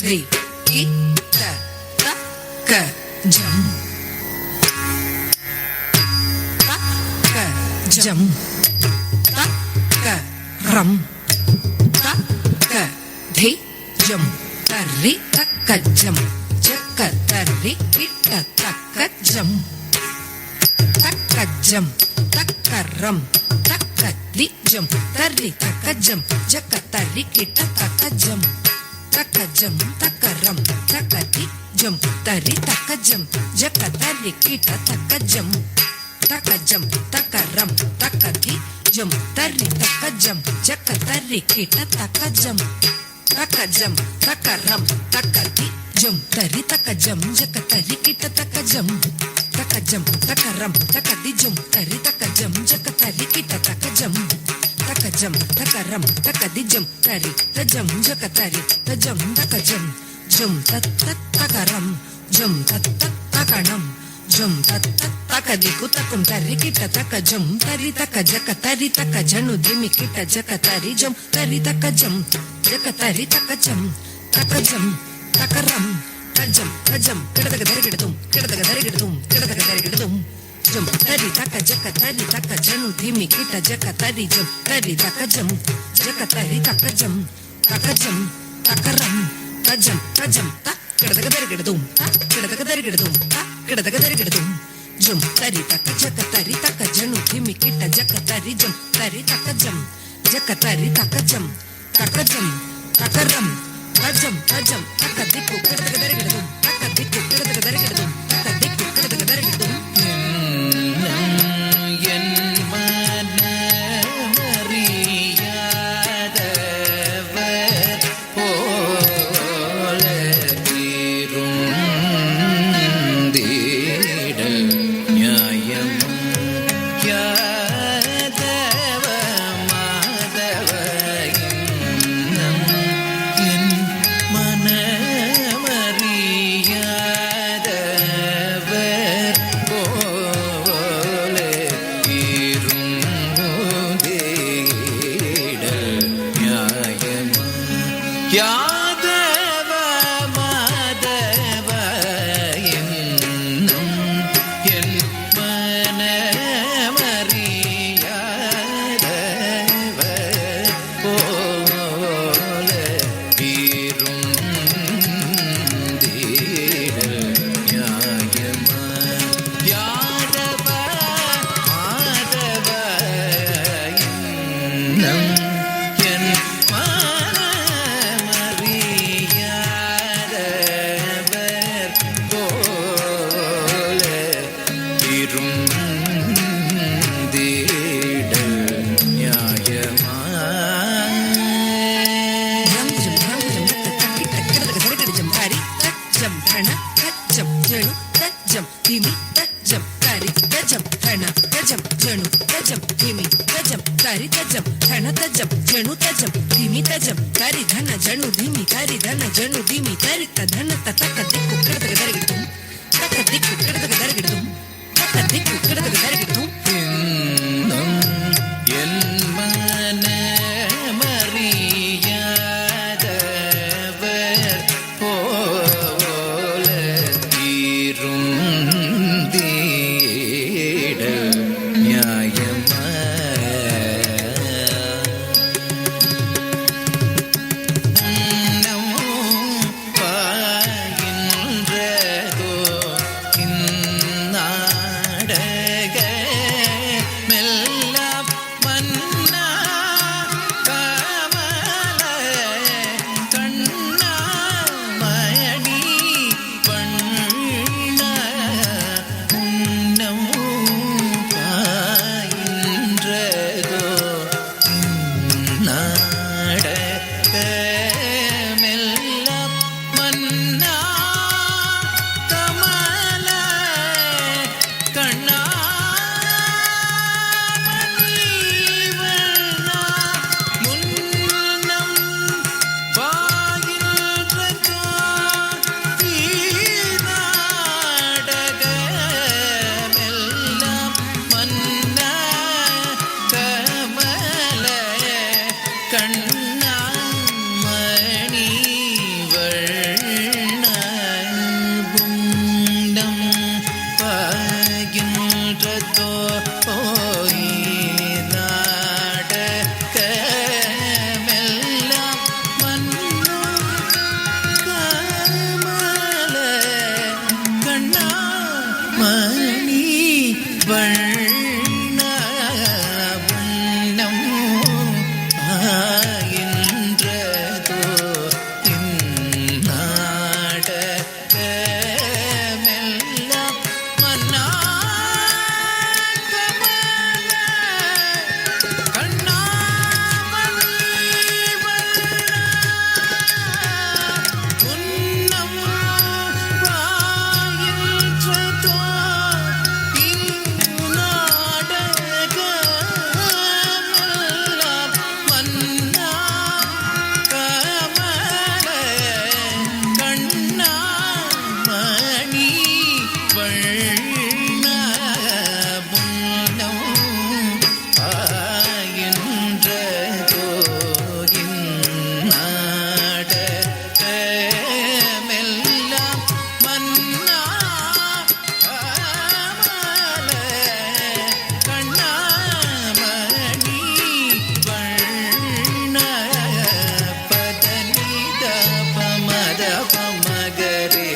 ரி கி ட த க ஜம் த க ஜம் த க ரம் த க தி ஜம் தரி தக்க ஜம் ஜக்க தரி கிட்ட தக்க ஜம் தக்க ஜம் தக்க ரம் தக்க தி ஜம் தரி தக்க ஜம் ஜக்க தரி கிட்ட தக்க ஜம் தக்க ஜம் தக்க ரம் தக்க தி ஜம் தரி தக்க ஜம் ஜக்க தரி கிட்ட தக்க ஜம் தக்க ஜம் தக்க ரம் தக்க தி ஜம் தரி தக்க ஜம் ஜக்க தரி கிட்ட தக்க ஜம் தக்க ஜம் தக்க ரம் தக்க தி ஜம் தரி தக்க ஜம் ஜக்க தரி கிட்ட தக்க ஜம் தக்க ஜம் தக்க ரம் தக்க தி ஜம் தரி தக்க ஜம் ஜக்க தரி கிட்ட தக்க ஜம் தக்க ஜம் தக்க ரம் தக்க தி ஜம் தரி த ஜம் ஜக்க தரி த ஜம் தக்க ஜம் ஜம் தத் தத் தக்க ரம் ஜம் தத் தத் தக்க னம் ஜம் தத் தத் தக்க தி குத்தக்கும் தரி கிட்ட தக்க ஜம் தரி தக்க ஜக்க தரி தக்க ஜனு திமி கிட்ட ஜக்க தரி ஜம் தரி தக்க ஜம் ஜக்க தரி தக்க ஜம் தக்க ஜம் தக்க ரம் தஜம் தஜம் கிடதக தரி கிடதும் கிடதக தரி கிடதும் கிடதக தரி கிடதும் ஜம் தரி தக்க ஜக்க தரி தக்க ஜனு திமி கிட்ட ஜக்க தரி ஜம் தரி தக்க ஜம் ஜக்க தரி தக்க ஜம் தக்க ஜம் தக்க ரம் தஜம் தஜம் த கிடதக தரி கிடதும் த கிடதக தரி கிடதும் த கிடதக தரி கிடதும் ஜம் தரி தக்க ஜக்க தரி தக்க ஜனு திமி கிட்ட ஜக்க தரி ஜம் தரி தக்க ஜம் ஜக்க தரி தக்க ஜம் தக்க ஜம் தக்க ரம் தஜம் தஜம் தக்க திக்கு கிடதக தரி கிடதும் தக்க திக்கு கிடதக தரி கிடதும் தக்க திக்கு கிடதக தரி கிடதும் என் மனமறியாதவர் போல இருந்தீட நியாயம் யாதவ மாதவ இன்னம் என் மனமறியாதவர் போல இருந்தீட நியாயம் யாதவ மாதவ என்னும் என் மனமறியாதவர் போல இருந்தீட நியாயமா யாதவ மாதவ என்னும் என் மனமறியாதவர் போல இருந்தீட நியாயமா ஜம் ஜம் ஜம் ஜம் தக்க கிட்ட கிடதக தரி கிடஜம் தரி தஜம் தன தஜம் ஜனு தஜம் திமி தஜம் தரி தஜம் தன தஜம் ஜனு தஜம் திமி தஜம் தரி தஜம் தன தஜம் ஜனு தஜம் திமி தஜம் தரி தன ஜனு திமி தரி தன ஜனு திமி தரி தன தக்க திக்கு கிடதக தரி கிடதும் தக்க திக்கு கிடதக தரி கிடதும் தக்க திக்கு கிடதக தரி கிடதும் இன்னும் என் மனமறியாதவர் போல இருந்தீட நியாயமா உன்னம் பாயின்றதோ இந்நாடக மகரி